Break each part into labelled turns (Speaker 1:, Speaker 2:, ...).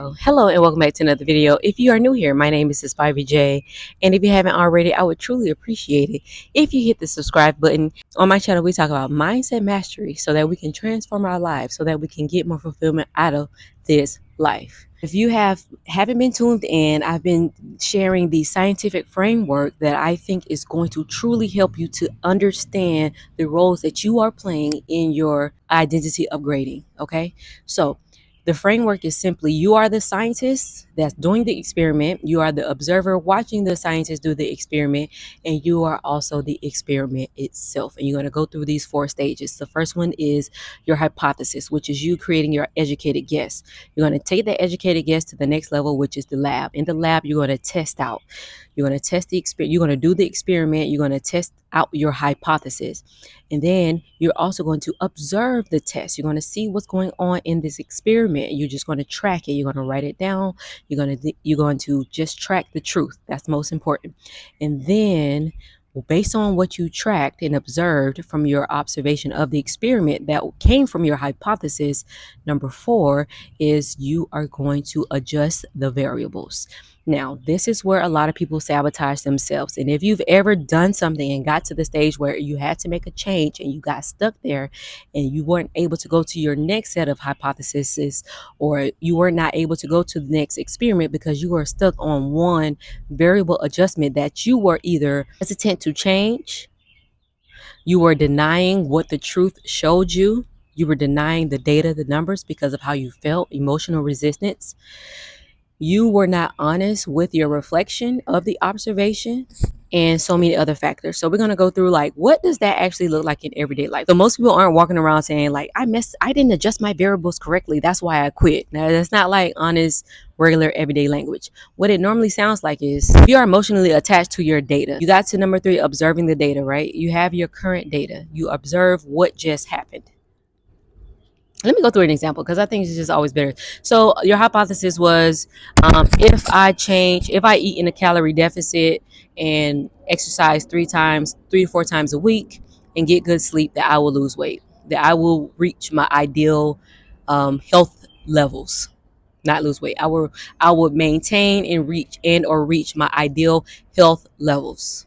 Speaker 1: Hello and welcome back to another video. If you are new here, my name is Spivey J, and if you haven't already, I would truly appreciate it if you hit the subscribe button. On my channel, we talk about mindset mastery so that we can transform our lives, so that we can get more fulfillment out of this life. If you haven't been tuned in, I've been sharing the scientific framework that I think is going to truly help you to understand the roles that you are playing in your identity upgrading. Okay, so the framework is simply you are the scientist that's doing the experiment, you are the observer watching the scientist do the experiment, and you are also the experiment itself. And you're going to go through these four stages. The first one is your hypothesis, which is you creating your educated guess. You're going to take that educated guess to the next level, which is the lab. In the lab, you're going to test out. You're going to test the experiment. You're going to do the experiment. You're going to test out your hypothesis. And then you're also going to observe the test. You're going to see what's going on in this experiment. You're just going to track it. You're going to write it down. You're going to just track the truth. That's most important. And then based on what you tracked and observed from your observation of the experiment that came from your hypothesis, number 4 is you are going to adjust the variables. Now, this is where a lot of people sabotage themselves. And if you've ever done something and got to the stage where you had to make a change and you got stuck there and you weren't able to go to your next set of hypotheses, or you were not able to go to the next experiment because you were stuck on one variable adjustment that you were either hesitant to change, you were denying what the truth showed you, you were denying the data, the numbers because of how you felt, emotional resistance. You were not honest with your reflection of the observation, and so many other factors. So we're going to go through like what does that actually look like in everyday life. So most people aren't walking around saying like I didn't adjust my variables correctly, that's why I quit. Now that's not like honest regular everyday language. What it normally sounds like is if you are emotionally attached to your data. You got to number 3, observing the data, right? You have your current data. You observe what just happened. Let me go through an example because I think it's just always better. So your hypothesis was, if I eat in a calorie deficit and exercise 3 to 4 times a week and get good sleep, that I will lose weight, that I will reach my ideal health levels, not lose weight. I would maintain and reach my ideal health levels.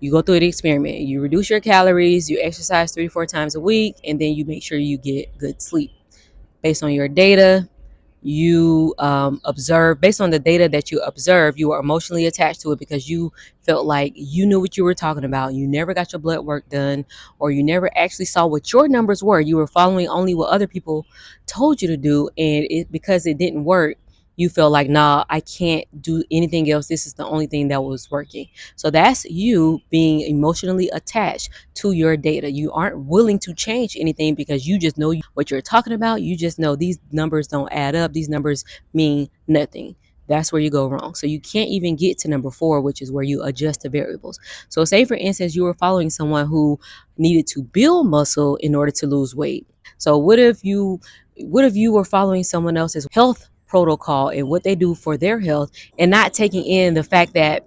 Speaker 1: You go through the experiment, you reduce your calories, you exercise 3 to 4 times a week, and then you make sure you get good sleep. Based on your data, you observe, based on the data that you observe, you are emotionally attached to it because you felt like you knew what you were talking about. You never got your blood work done, or you never actually saw what your numbers were. You were following only what other people told you to do, and because it didn't work, you feel like, nah, I can't do anything else. This is the only thing that was working. So that's you being emotionally attached to your data. You aren't willing to change anything because you just know what you're talking about. You just know these numbers don't add up. These numbers mean nothing. That's where you go wrong. So you can't even get to number 4, which is where you adjust the variables. So say for instance, you were following someone who needed to build muscle in order to lose weight. So what if you were following someone else's health protocol and what they do for their health, and not taking in the fact that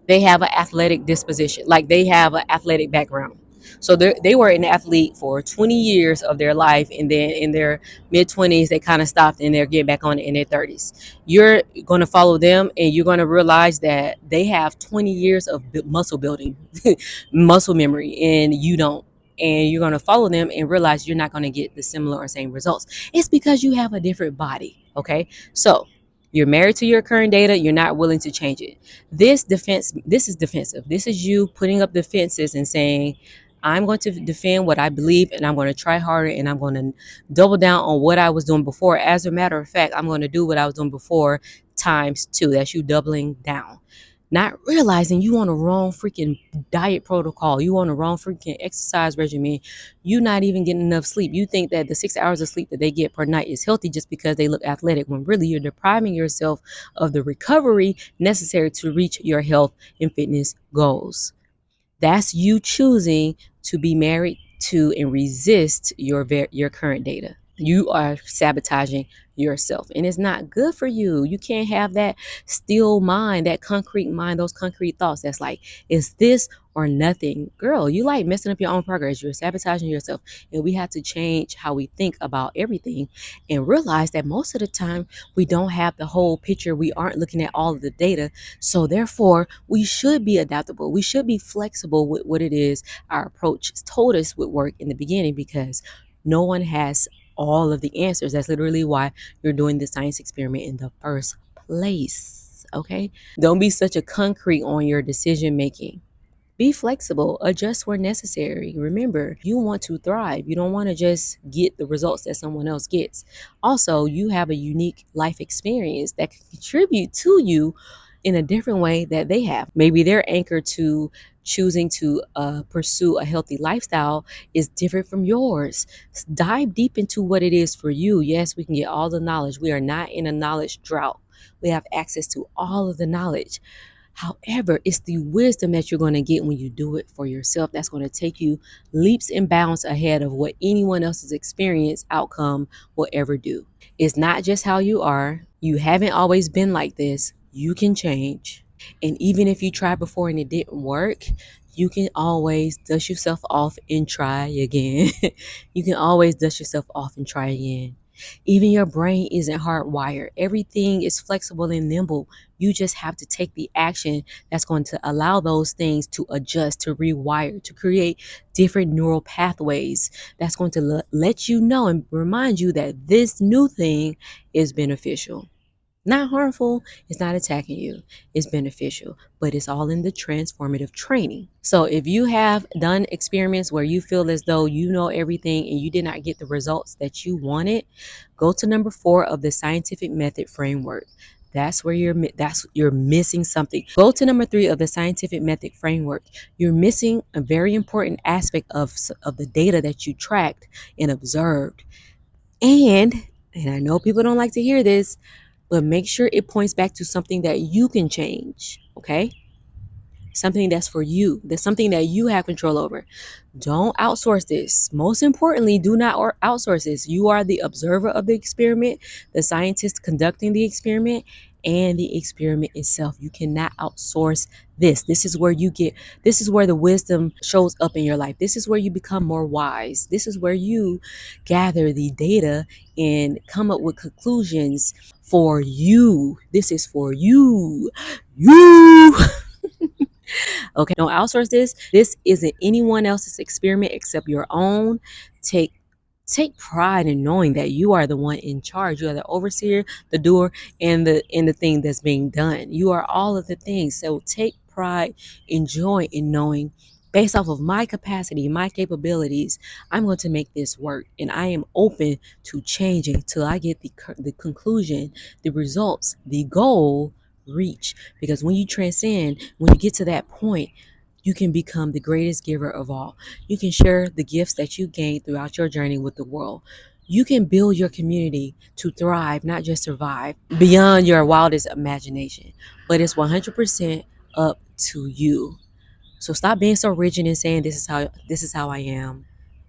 Speaker 1: they have an athletic disposition, like they have an athletic background. So they were an athlete for 20 years of their life, and then in their mid 20s they kind of stopped and they're getting back on it in their 30s. You're going to follow them and you're going to realize that they have 20 years of muscle building, muscle memory, and you don't. And you're going to follow them and realize you're not going to get the similar or same results. It's because you have a different body. Okay, so you're married to your current data, you're not willing to change it. This is defensive. This is you putting up defenses and saying, I'm going to defend what I believe, and I'm going to try harder, and I'm going to double down on what I was doing before. As a matter of fact, I'm going to do what I was doing before times 2. That's you doubling down, not realizing you on a wrong freaking diet protocol. You on a wrong freaking exercise regimen. You not even getting enough sleep. You think that the 6 hours of sleep that they get per night is healthy just because they look athletic, when really you're depriving yourself of the recovery necessary to reach your health and fitness goals. That's you choosing to be married to and resist your current data. You are sabotaging yourself, and it's not good for you. You can't have that still mind, that concrete mind, those concrete thoughts that's like, is this or nothing. Girl, you like messing up your own progress. You're sabotaging yourself. And we have to change how we think about everything and realize that most of the time we don't have the whole picture. We aren't looking at all of the data. So therefore, we should be adaptable. We should be flexible with what it is our approach told us would work in the beginning, because no one has all of the answers. That's literally why you're doing the science experiment in the first place. Okay? Don't be such a concrete on your decision making. Be flexible, adjust where necessary. Remember, you want to thrive. You don't want to just get the results that someone else gets. Also, you have a unique life experience that can contribute to you in a different way that they have. Maybe their anchor to choosing to pursue a healthy lifestyle is different from yours. Dive deep into what it is for you. Yes, we can get all the knowledge. We are not in a knowledge drought. We have access to all of the knowledge. However, it's the wisdom that you're going to get when you do it for yourself that's going to take you leaps and bounds ahead of what anyone else's experience outcome will ever do. It's not just how you are. You haven't always been like this. You can change. And even if you tried before and it didn't work, you can always dust yourself off and try again. You can always dust yourself off and try again. Even your brain isn't hardwired. Everything is flexible and nimble. You just have to take the action that's going to allow those things to adjust, to rewire, to create different neural pathways that's going to let you know and remind you that this new thing is beneficial. Not harmful, it's not attacking you, it's beneficial, but it's all in the transformative training. So if you have done experiments where you feel as though you know everything and you did not get the results that you wanted, go to number 4 of the scientific method framework. That's where you're missing something. Go to number 3 of the scientific method framework. You're missing a very important aspect of the data that you tracked and observed. And I know people don't like to hear this, but make sure it points back to something that you can change. Okay, something that's for you, that's something that you have control over. Don't outsource this. Most importantly, do not outsource this. You are the observer of the experiment, the scientist conducting the experiment, and the experiment itself. You cannot outsource this. This is where the wisdom shows up in your life. This is where you become more wise. This is where you gather the data and come up with conclusions for you. This is for you. You. Okay, don't outsource this. This isn't anyone else's experiment except your own. Take take pride in knowing that you are the one in charge. You are the overseer, the doer, and the thing that's being done. You are all of the things. So take pride and joy in knowing, based off of my capacity, my capabilities, I'm going to make this work, and I am open to changing till I get the conclusion, the results, the goal reach. Because when you transcend, when you get to that point, you can become the greatest giver of all. You can share the gifts that you gained throughout your journey with the world. You can build your community to thrive, not just survive, beyond your wildest imagination. But it's 100% up to you. So stop being so rigid and saying this is how I am.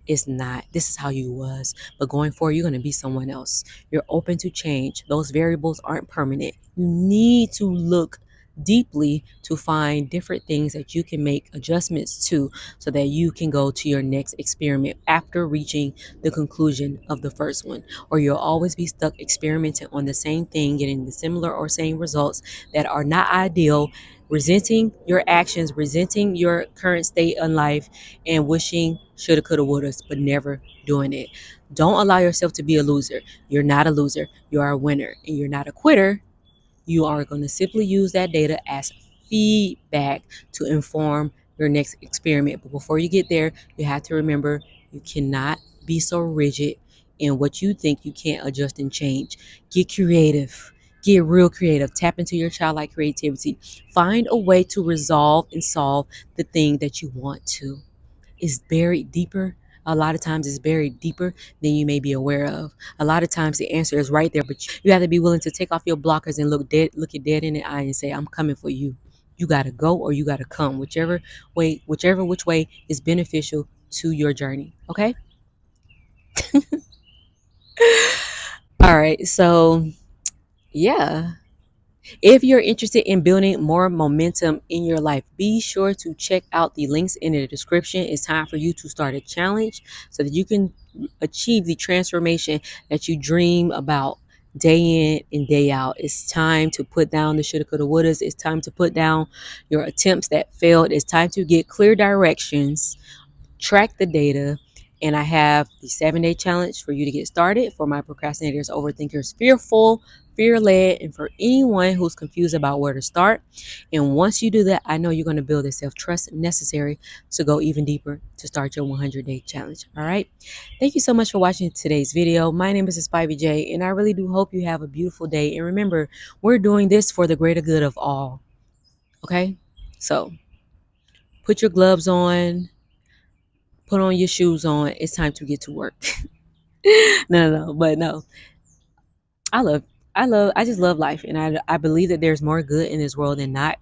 Speaker 1: It's not. This is how you was. But going forward, you're gonna be someone else. You're open to change. Those variables aren't permanent. You need to look deeply to find different things that you can make adjustments to so that you can go to your next experiment after reaching the conclusion of the first one. Or you'll always be stuck experimenting on the same thing, getting the similar or same results that are not ideal, resenting your actions, resenting your current state in life, and wishing shoulda, coulda, woulda, but never doing it. Don't allow yourself to be a loser. You're not a loser. You are a winner, and you're not a quitter. You are going to simply use that data as feedback to inform your next experiment. But before you get there, you have to remember you cannot be so rigid in what you think you can't adjust and change. Get creative. Get real creative. Tap into your childlike creativity. Find a way to resolve and solve the thing that you want to. It's buried deeper. A lot of times it's buried deeper than you may be aware of. A lot of times the answer is right there, but you have to be willing to take off your blockers and look it dead in the eye and say, I'm coming for you. You gotta go or you gotta come. Whichever which way is beneficial to your journey. Okay? All right. So, yeah. If you're interested in building more momentum in your life, be sure to check out the links in the description. It's time for you to start a challenge so that you can achieve the transformation that you dream about day in and day out. It's time to put down the shoulda, coulda, wouldas. It's time to put down your attempts that failed. It's time to get clear directions, track the data, and I have the 7-day challenge for you to get started for my procrastinators, overthinkers, fearful, fear led, and for anyone who's confused about where to start. And once you do that, I know you're going to build the self trust necessary to go even deeper to start your 100-day challenge. All right. Thank you so much for watching today's video. My name is Spivey J, and I really do hope you have a beautiful day. And remember, we're doing this for the greater good of all. Okay. So put your gloves on, put on your shoes on. It's time to get to work. No, but no, I love, I just love life, and I believe that there's more good in this world than not.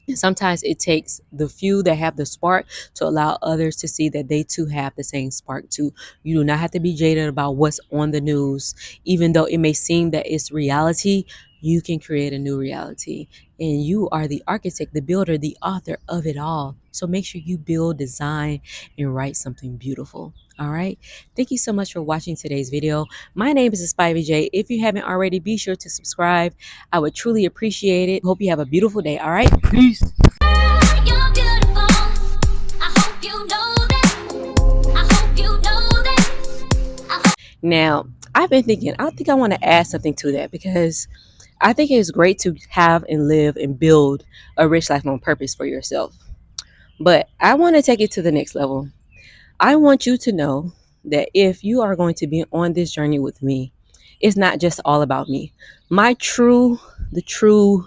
Speaker 1: And sometimes it takes the few that have the spark to allow others to see that they too have the same spark too. You do not have to be jaded about what's on the news, even though it may seem that it's reality. You can create a new reality, and you are the architect, the builder, the author of it all. So make sure you build, design, and write something beautiful. All right. Thank you so much for watching today's video. My name is Spivey J. If you haven't already, be sure to subscribe. I would truly appreciate it. Hope you have a beautiful day. All right. Peace. You're beautiful. I hope you know that. I hope you know that. Now, I've been thinking, I think I want to add something to that because I think it's great to have and live and build a rich life on purpose for yourself. But I want to take it to the next level. I want you to know that if you are going to be on this journey with me, it's not just all about me. My true, the true,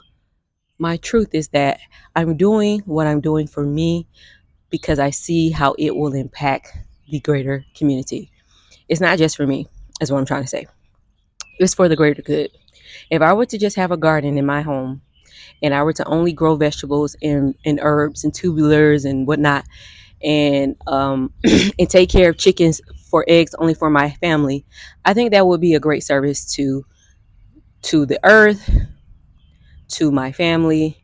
Speaker 1: my truth is that I'm doing what I'm doing for me because I see how it will impact the greater community. It's not just for me, is what I'm trying to say. It's for the greater good. If I were to just have a garden in my home and I were to only grow vegetables and herbs and tubulars and whatnot, and and take care of chickens for eggs only for my family, I think that would be a great service to the earth, to my family.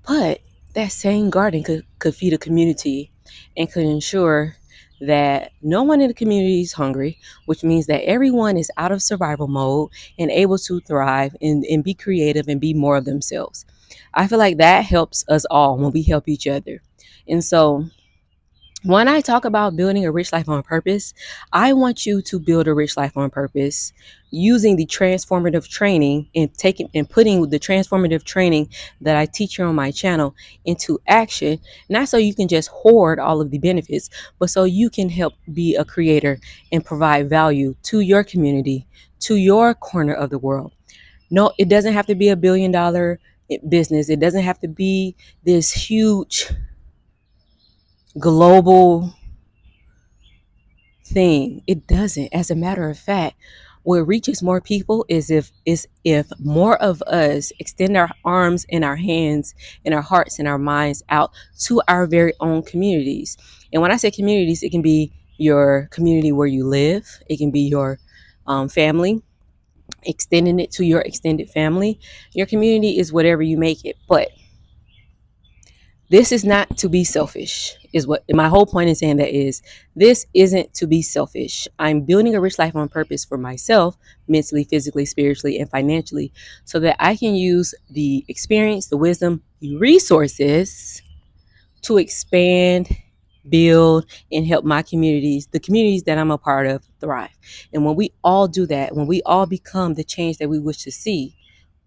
Speaker 1: But that same garden could feed a community and could ensure that no one in the community is hungry, which means that everyone is out of survival mode and able to thrive and be creative and be more of themselves. I feel like that helps us all when we help each other. And so when I talk about building a rich life on purpose, I want you to build a rich life on purpose using the transformative training and taking and putting the transformative training that I teach here on my channel into action, not so you can just hoard all of the benefits, but so you can help be a creator and provide value to your community, to your corner of the world. No, it doesn't have to be a $1 billion business. It doesn't have to be this huge global thing. It doesn't. As a matter of fact, what reaches more people is if more of us extend our arms and our hands and our hearts and our minds out to our very own communities. And when I say communities, it can be your community where you live. It can be your family, extending it to your extended family. Your community is whatever you make it. But this is not to be selfish, is what my whole point in saying that is. This isn't to be selfish. I'm building a rich life on purpose for myself, mentally, physically, spiritually, and financially, so that I can use the experience, the wisdom, the resources to expand, build, and help my communities, the communities that I'm a part of, thrive. And when we all do that, when we all become the change that we wish to see,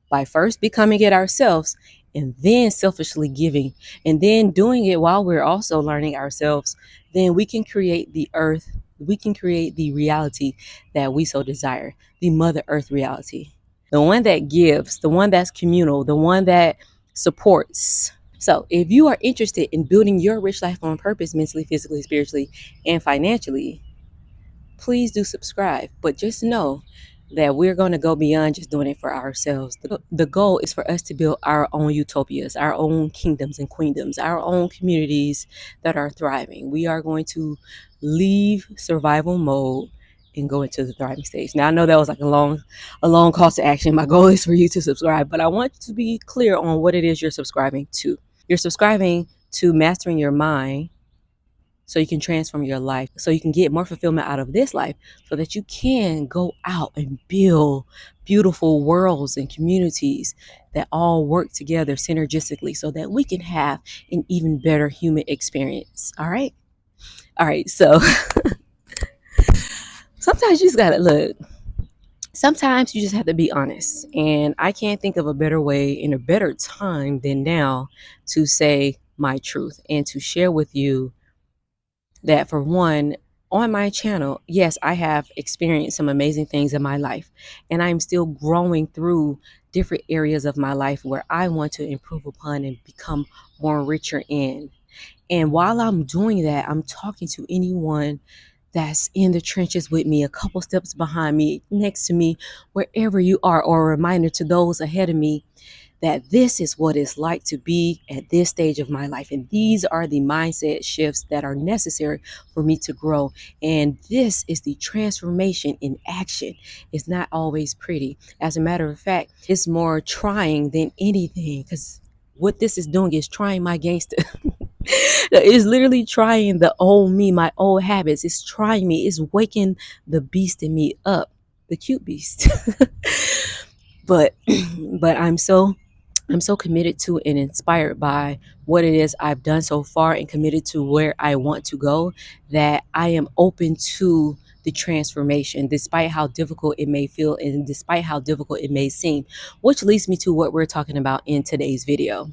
Speaker 1: by first becoming it ourselves and then selfishly giving and then doing it while we're also learning ourselves, then we can create the earth, we can create the reality that we so desire, the Mother Earth reality, the one that gives, the one that's communal, the one that supports. So if you are interested in building your rich life on purpose, mentally, physically, spiritually, and financially, please do subscribe. But just know that we're going to go beyond just doing it for ourselves. The goal is for us to build our own utopias, our own kingdoms and queendoms, our own communities that are thriving. We are going to leave survival mode and go into the thriving stage. Now I know that was like a long call to action. My goal is for you to subscribe, but I want you to be clear on what it is you're subscribing to. You're subscribing to mastering your mind so you can transform your life, so you can get more fulfillment out of this life, so that you can go out and build beautiful worlds and communities that all work together synergistically so that we can have an even better human experience. All right. All right. So sometimes you just got to look. Sometimes you just have to be honest. And I can't think of a better way in a better time than now to say my truth and to share with you that, for one, on my channel, yes, I have experienced some amazing things in my life, and I'm still growing through different areas of my life where I want to improve upon and become more richer in. And while I'm doing that, I'm talking to anyone that's in the trenches with me, a couple steps behind me, next to me, wherever you are, or a reminder to those ahead of me that this is what it's like to be at this stage of my life. And these are the mindset shifts that are necessary for me to grow. And this is the transformation in action. It's not always pretty. As a matter of fact, it's more trying than anything, because what this is doing is trying my gangster. It's literally trying the old me, my old habits. It's trying me. It's waking the beast in me up, the cute beast. but but I'm so committed to and inspired by what it is I've done so far, and committed to where I want to go, that I am open to the transformation, despite how difficult it may feel and despite how difficult it may seem, which leads me to what we're talking about in today's video.